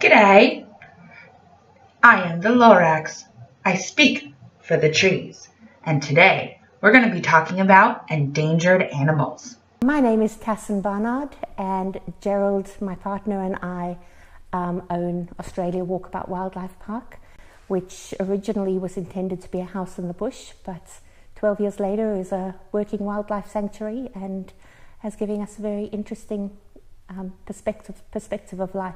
G'day, I am the Lorax. I speak for the trees, and today we're going to be talking about endangered animals. My name is Tassin and Gerald, my partner, and I own Australia Walkabout Wildlife Park, which originally was intended to be a house in the bush, but 12 years later is a working wildlife sanctuary and has given us a very interesting perspective of life.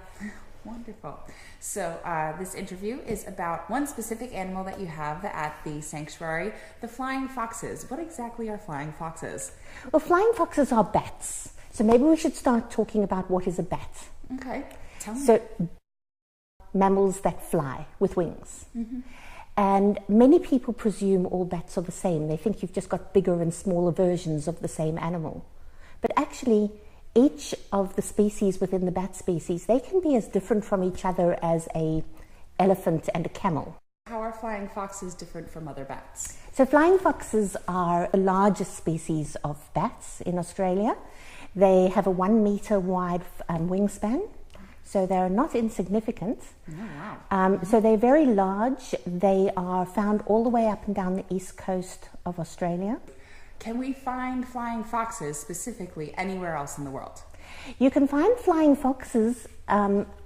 Wonderful. So this interview is about one specific animal that you have at the sanctuary, the flying foxes. What exactly are flying foxes? Well, flying foxes are bats. So maybe we should start talking about what is a bat. Okay, tell me. So mammals that fly with wings. Mm-hmm. And many people presume all bats are the same. They think you've just got bigger and smaller versions of the same animal. But actually, each of the species within the bat species, they can be as different from each other as an elephant and a camel. How are flying foxes different from other bats? So flying foxes are the largest species of bats in Australia. They have a 1 meter wide wingspan, so they're not insignificant. Oh, wow. So they're very large. They are found all the way up and down the east coast of Australia. Can we find flying foxes specifically anywhere else in the world? You can find flying foxes,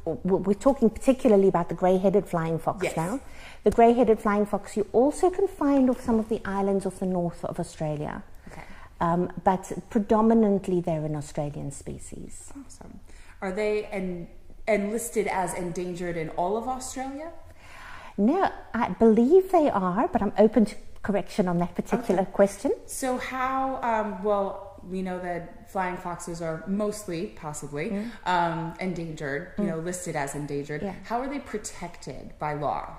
we're talking particularly about the grey-headed flying fox now. The grey-headed flying fox you also can find off some of the islands off the north of Australia. Okay. But predominantly they're an Australian species. Awesome. Are they listed as endangered in all of Australia? No, I believe they are, but I'm open to correction on that particular question. So how, well, we know that flying foxes are mostly, possibly, endangered, listed as endangered. Yeah. How are they protected by law?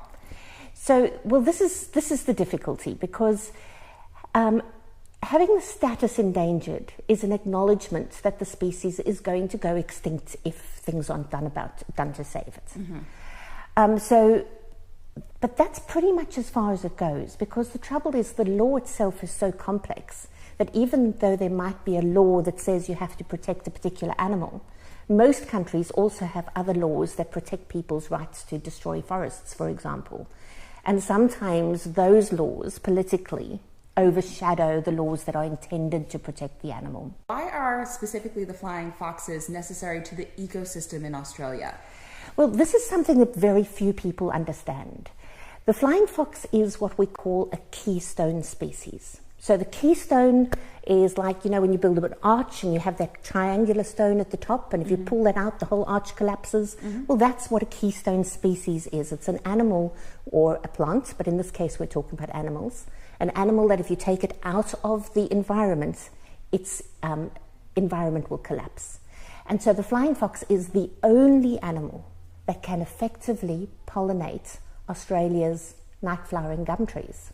So, well, this is the difficulty, because having the status endangered is an acknowledgement that the species is going to go extinct if things aren't done to save it. Mm-hmm. But that's pretty much as far as it goes, because the trouble is the law itself is so complex that even though there might be a law that says you have to protect a particular animal, most countries also have other laws that protect people's rights to destroy forests, for example. And sometimes those laws politically overshadow the laws that are intended to protect the animal. Why are specifically the flying foxes necessary to the ecosystem in Australia? Well, this is something that very few people understand. The flying fox is what we call a keystone species. So the keystone is like, when you build an arch and you have that triangular stone at the top, and if you pull that out, the whole arch collapses. Well, that's what a keystone species is. It's an animal or a plant, but in this case we're talking about animals. An animal that if you take it out of the environment, its environment will collapse. And so the flying fox is the only animal that can effectively pollinate Australia's night-flowering gum trees.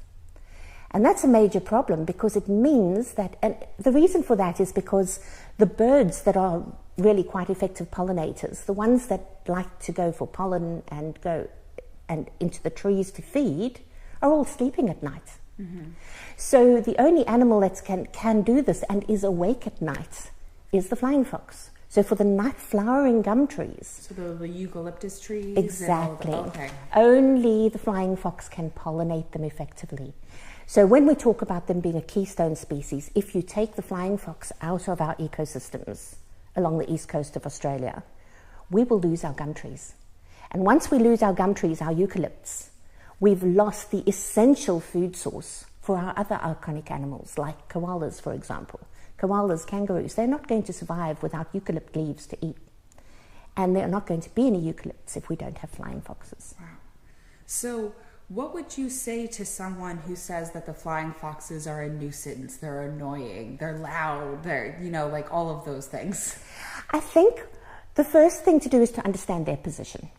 And that's a major problem, because it means that, and the reason for that is because the birds that are really quite effective pollinators, the ones that like to go for pollen and go and into the trees to feed, are all sleeping at night. Mm-hmm. So the only animal that can do this and is awake at night is the flying fox. So for the night-flowering gum trees... So the eucalyptus trees? Exactly. Okay. Only the flying fox can pollinate them effectively. So when we talk about them being a keystone species, if you take the flying fox out of our ecosystems along the east coast of Australia, we will lose our gum trees. And once we lose our gum trees, our eucalypts, we've lost the essential food source for our other iconic animals, like koalas, for example. Koalas, kangaroos, they're not going to survive without eucalypt leaves to eat. And they're not going to be any eucalypts if we don't have flying foxes. Wow. So what would you say to someone who says that the flying foxes are a nuisance, they're annoying, they're loud, they're, like all of those things? I think the first thing to do is to understand their position.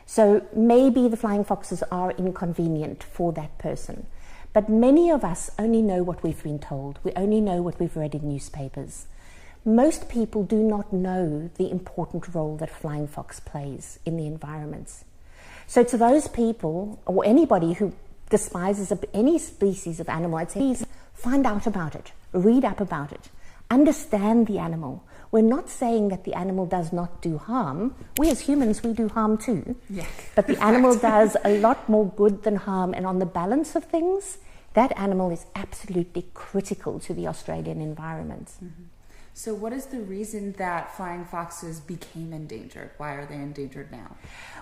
So maybe the flying foxes are inconvenient for that person. But many of us only know what we've been told. We only know what we've read in newspapers. Most people do not know the important role that flying fox plays in the environments. So to those people, or anybody who despises any species of animal, I'd say, please find out about it, read up about it, understand the animal. We're not saying that the animal does not do harm. We as humans, we do harm too. Yeah. But the animal does a lot more good than harm. And on the balance of things, that animal is absolutely critical to the Australian environment. Mm-hmm. So what is the reason that flying foxes became endangered? Why are they endangered now?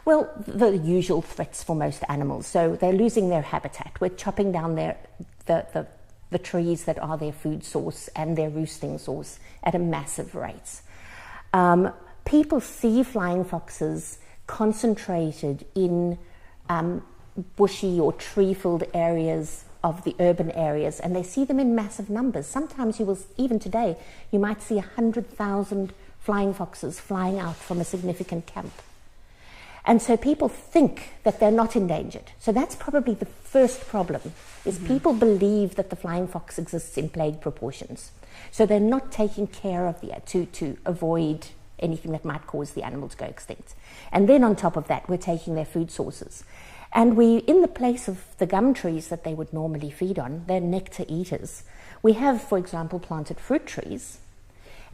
Well, the usual threats for most animals. So they're losing their habitat. We're chopping down the trees that are their food source and their roosting source at a massive rate. People see flying foxes concentrated in bushy or tree-filled areas of the urban areas, and they see them in massive numbers. Sometimes you will, even today, you might see 100,000 flying foxes flying out from a significant camp. And so people think that they're not endangered. So that's probably the first problem, is people believe that the flying fox exists in plague proportions. So they're not taking care of to avoid anything that might cause the animal to go extinct. And then on top of that, we're taking their food sources. And we, in the place of the gum trees that they would normally feed on, they're nectar eaters. We have, for example, planted fruit trees.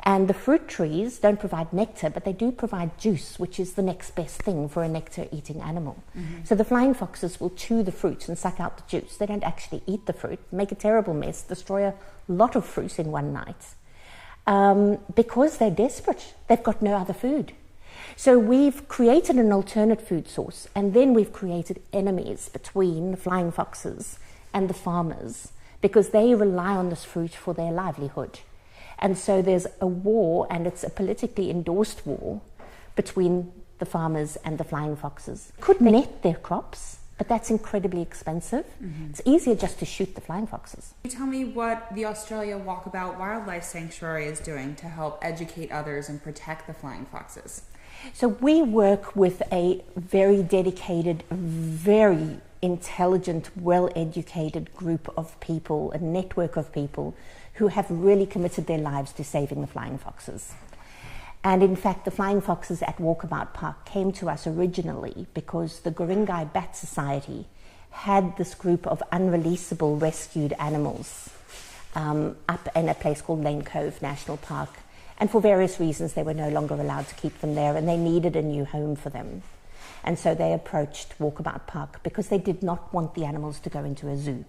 And the fruit trees don't provide nectar, but they do provide juice, which is the next best thing for a nectar-eating animal. So the flying foxes will chew the fruit and suck out the juice. They don't actually eat the fruit, make a terrible mess, destroy a lot of fruit in one night. Because they're desperate. They've got no other food. So we've created an alternate food source, and then we've created enemies between the flying foxes and the farmers, because they rely on this fruit for their livelihood. And so there's a war, and it's a politically endorsed war, between the farmers and the flying foxes. Could net their crops, but that's incredibly expensive. It's easier just to shoot the flying foxes. Can you tell me what the Australia Walkabout Wildlife Sanctuary is doing to help educate others and protect the flying foxes? So we work with a very dedicated, very intelligent, well-educated group of people, a network of people who have really committed their lives to saving the flying foxes. And in fact, the flying foxes at Walkabout Park came to us originally because the Guringai Bat Society had this group of unreleasable rescued animals up in a place called Lane Cove National Park. And for various reasons, they were no longer allowed to keep them there, and they needed a new home for them. And so they approached Walkabout Park because they did not want the animals to go into a zoo.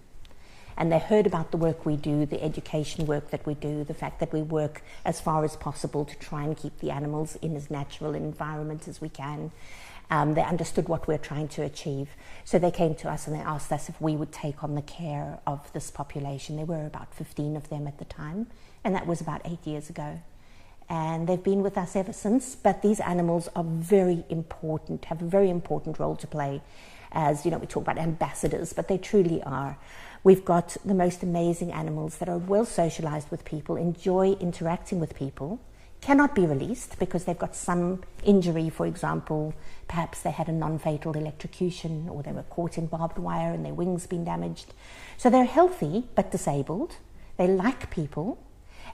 And they heard about the work we do, the education work that we do, the fact that we work as far as possible to try and keep the animals in as natural an environment as we can. They understood what we're trying to achieve. So they came to us and they asked us if we would take on the care of this population. There were about 15 of them at the time, and that was about 8 years ago. And they've been with us ever since, but these animals are very important, have a very important role to play. As you know, we talk about ambassadors, but they truly are. We've got the most amazing animals that are well socialized with people, enjoy interacting with people, cannot be released because they've got some injury. For example, perhaps they had a non-fatal electrocution, or they were caught in barbed wire and their wings been damaged. So they're healthy but disabled. They like people.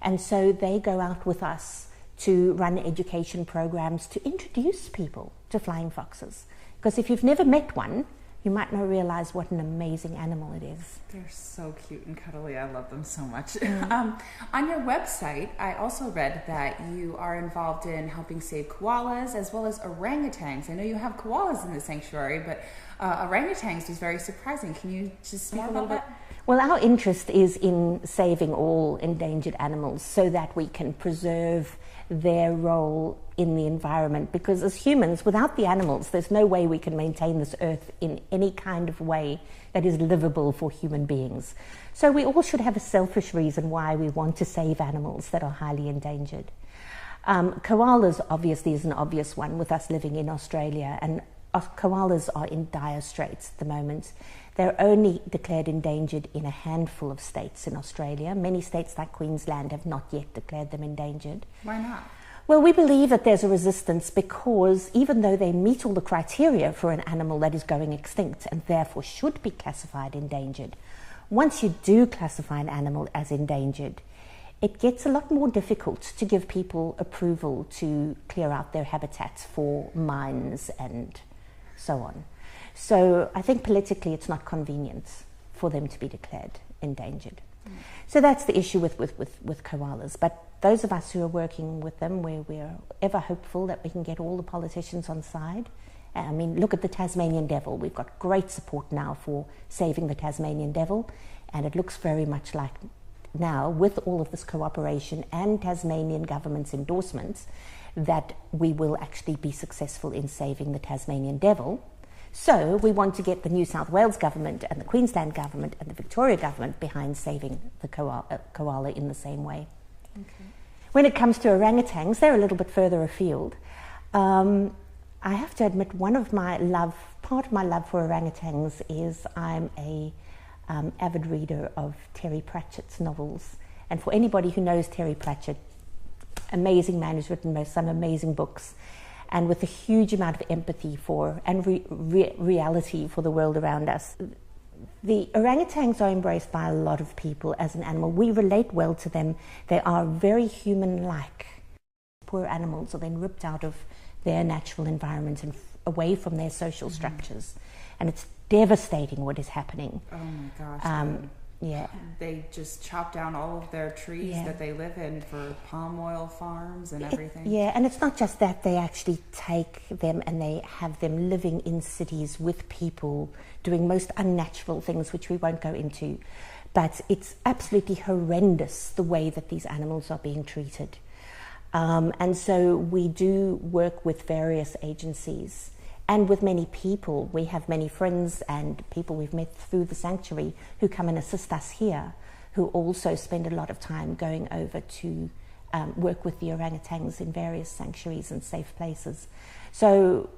And so they go out with us to run education programs to introduce people to flying foxes. Because if you've never met one, you might not realize what an amazing animal it is. They're so cute and cuddly. I love them so much. On your website, I also read that you are involved in helping save koalas as well as orangutans. I know you have koalas in the sanctuary, but orangutans was very surprising. Can you just speak a little bit? Well, our interest is in saving all endangered animals so that we can preserve their role in the environment, because as humans, without the animals, there's no way we can maintain this earth in any kind of way that is livable for human beings. So we all should have a selfish reason why we want to save animals that are highly endangered. Koalas obviously is an obvious one, with us living in Australia, and koalas are in dire straits at the moment. They're only declared endangered in a handful of states in Australia. Many states like Queensland have not yet declared them endangered. Why not? Well, we believe that there's a resistance because even though they meet all the criteria for an animal that is going extinct and therefore should be classified endangered, once you do classify an animal as endangered, it gets a lot more difficult to give people approval to clear out their habitats for mines and so on. So I think politically it's not convenient for them to be declared endangered. So that's the issue with koalas. But those of us who are working with them, where we're ever hopeful that we can get all the politicians on side. I mean, look at the Tasmanian devil. We've got great support now for saving the Tasmanian devil, and it looks very much like now, with all of this cooperation and Tasmanian government's endorsements, that we will actually be successful in saving the Tasmanian devil. So we want to get the New South Wales government and the Queensland government and the Victoria government behind saving the koala in the same way. Okay. When it comes to orangutans, they're a little bit further afield. I have to admit, part of my love for orangutans is I'm a avid reader of Terry Pratchett's novels. And for anybody who knows Terry Pratchett, amazing man who's written some amazing books, and with a huge amount of empathy for and reality for the world around us. The orangutans are embraced by a lot of people as an animal. We relate well to them. They are very human-like. Poor animals are then ripped out of their natural environment and away from their social structures. And it's devastating what is happening. Oh my gosh. Yeah. They just chop down all of their trees that they live in for palm oil farms and everything. And it's not just that. They actually take them and they have them living in cities with people doing most unnatural things, which we won't go into. But it's absolutely horrendous the way that these animals are being treated. And so we do work with various agencies and with many people. We have many friends and people we've met through the sanctuary who come and assist us here, who also spend a lot of time going over to work with the orangutans in various sanctuaries and safe places. So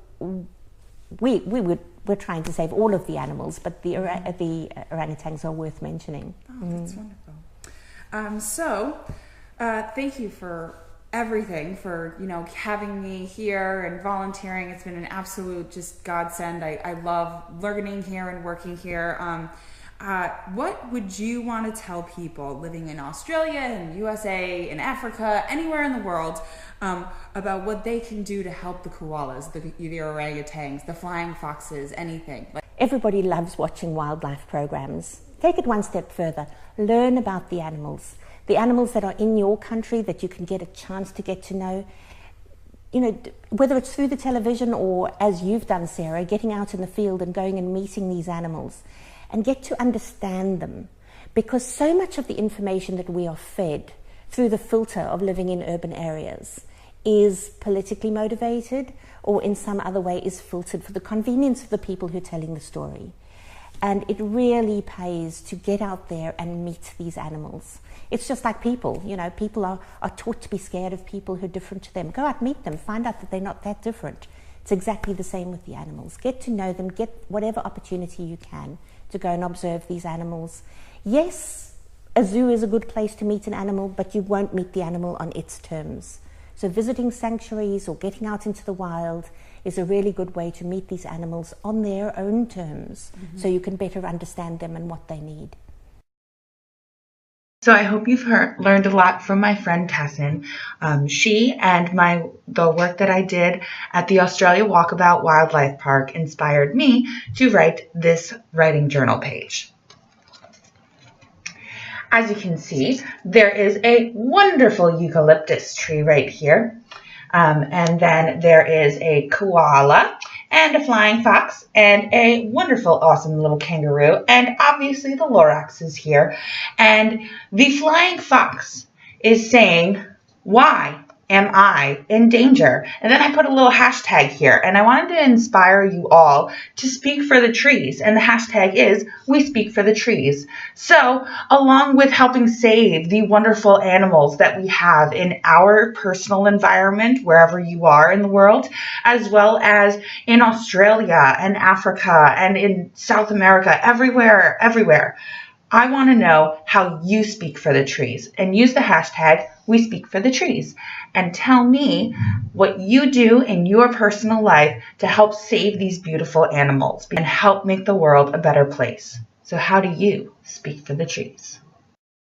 we're trying to save all of the animals, but the orangutans are worth mentioning. Oh, that's wonderful. Thank you for everything, for having me here and volunteering. It's been an absolute just godsend. I love learning here and working here. What would you want to tell people living in Australia and USA and Africa, anywhere in the world, about what they can do to help the koalas, the orangutans, the flying foxes, anything? Everybody loves watching wildlife programs. Take it one step further. Learn about the animals that are in your country that you can get a chance to get to know. Whether it's through the television or, as you've done, Sarah, getting out in the field and going and meeting these animals and get to understand them. Because so much of the information that we are fed through the filter of living in urban areas is politically motivated or in some other way is filtered for the convenience of the people who are telling the story. And it really pays to get out there and meet these animals. It's just like people, people are taught to be scared of people who are different to them. Go out, meet them, find out that they're not that different. It's exactly the same with the animals. Get to know them, get whatever opportunity you can to go and observe these animals. Yes, a zoo is a good place to meet an animal, but you won't meet the animal on its terms. So visiting sanctuaries or getting out into the wild is a really good way to meet these animals on their own terms, so you can better understand them and what they need. So I hope you've learned a lot from my friend Tassin. She and the work that I did at the Australia Walkabout Wildlife Park inspired me to write this writing journal page. As you can see, there is a wonderful eucalyptus tree right here. And then there is a koala and a flying fox and a wonderful, awesome little kangaroo. And obviously the lorax is here. And the flying fox is saying, "Why am I in danger?" And then I put a little hashtag here. And I wanted to inspire you all to speak for the trees. And the hashtag is "We Speak for the Trees." So along with helping save the wonderful animals that we have in our personal environment, wherever you are in the world, as well as in Australia and Africa and in South America, everywhere, I want to know how you speak for the trees, and use the hashtag "We Speak for the Trees" and tell me what you do in your personal life to help save these beautiful animals and help make the world a better place. So how do you speak for the trees?